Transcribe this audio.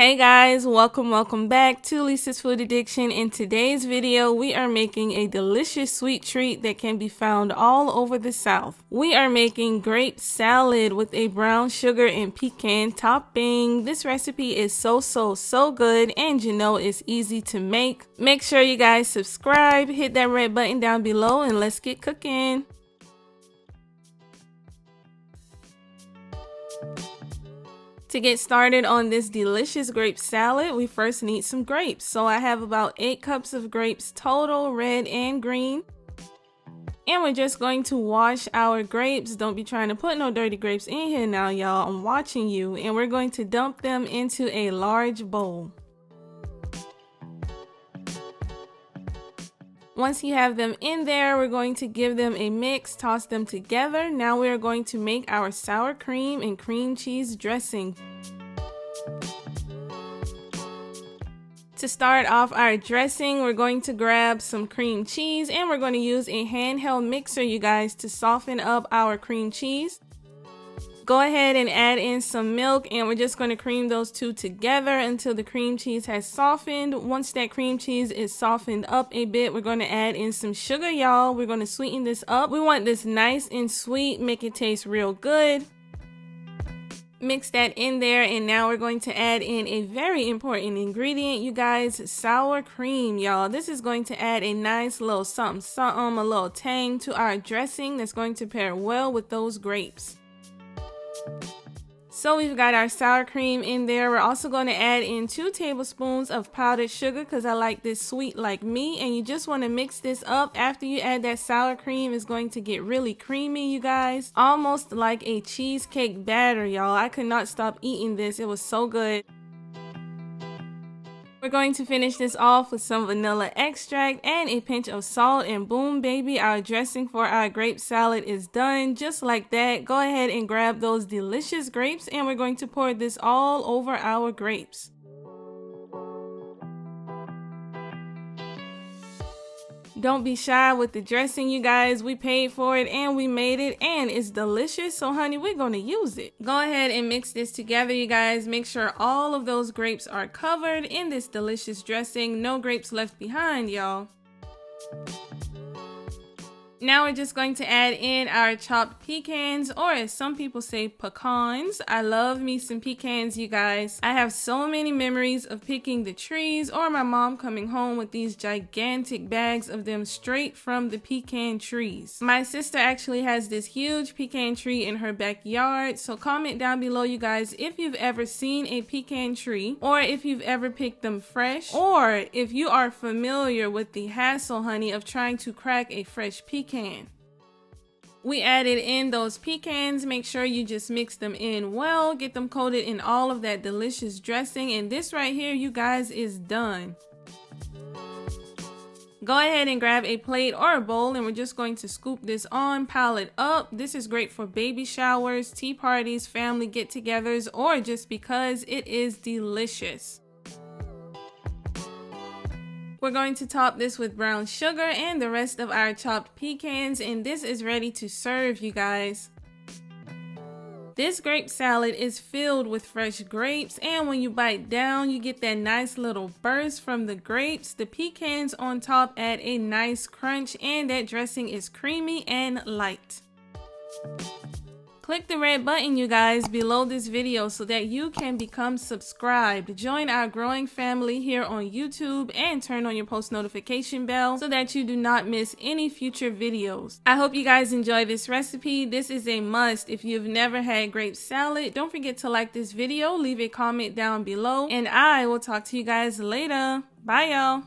Hey guys, welcome back to Lisa's Food Addiction. In today's video, we are making a delicious sweet treat that can be found all over the South. We are making grape salad with a brown sugar and pecan topping. This recipe is so good, and you know it's easy to make. Make sure you guys subscribe, hit that red button down below, and let's get cooking. To get started on this delicious grape salad, we first need some grapes. So I have about 8 cups of grapes total, red and green. And we're just going to wash our grapes. Don't be trying to put no dirty grapes in here now, y'all. I'm watching you. And we're going to dump them into a large bowl. Once you have them in there, we're going to give them a mix, toss them together. Now we're going to make our sour cream and cream cheese dressing. To start off our dressing, we're going to grab some cream cheese and we're going to use a handheld mixer, you guys, to soften up our cream cheese. Go ahead and add in some milk and we're just going to cream those two together until the cream cheese has softened. Once that cream cheese is softened up a bit, we're going to add in some sugar, y'all. We're going to sweeten this up. We want this nice and sweet, make it taste real good. Mix that in there, and now we're going to add in a very important ingredient, you guys, sour cream, y'all. This is going to add a nice little something, a little tang to our dressing that's going to pair well with those grapes. So we've got our sour cream in there. We're also going to add in 2 tablespoons of powdered sugar because I like this sweet like me. And you just want to mix this up. After you add that sour cream, it's going to get really creamy, you guys. Almost like a cheesecake batter, y'all. I could not stop eating this. It was so good. We're going to finish this off with some vanilla extract and a pinch of salt, and boom baby, our dressing for our grape salad is done. Just like that. Go ahead and grab those delicious grapes and we're going to pour this all over our grapes. Don't be shy with the dressing, you guys. We paid for it and we made it and it's delicious. So honey, we're going to use it. Go ahead and mix this together, you guys. Make sure all of those grapes are covered in this delicious dressing. No grapes left behind, y'all. Now we're just going to add in our chopped pecans, or as some people say, pecans. I love me some pecans, you guys. I have so many memories of picking the trees or my mom coming home with these gigantic bags of them straight from the pecan trees. My sister actually has this huge pecan tree in her backyard, so comment down below, you guys, if you've ever seen a pecan tree or if you've ever picked them fresh, or if you are familiar with the hassle, honey, of trying to crack a fresh pecan. We added in those pecans. Make sure you just mix them in well, get them coated in all of that delicious dressing, and this right here, you guys, is done. Go ahead and grab a plate or a bowl and we're just going to scoop this on, pile it up. This is great for baby showers, tea parties, family get-togethers, or just because it is delicious. We're going to top this with brown sugar and the rest of our chopped pecans, and this is ready to serve, you guys. This grape salad is filled with fresh grapes, and when you bite down, you get that nice little burst from the grapes. The pecans on top add a nice crunch, and that dressing is creamy and light. Click the red button, you guys, below this video so that you can become subscribed. Join our growing family here on YouTube and turn on your post notification bell so that you do not miss any future videos. I hope you guys enjoy this recipe. This is a must. If you've never had grape salad, don't forget to like this video, leave a comment down below, and I will talk to you guys later. Bye, y'all.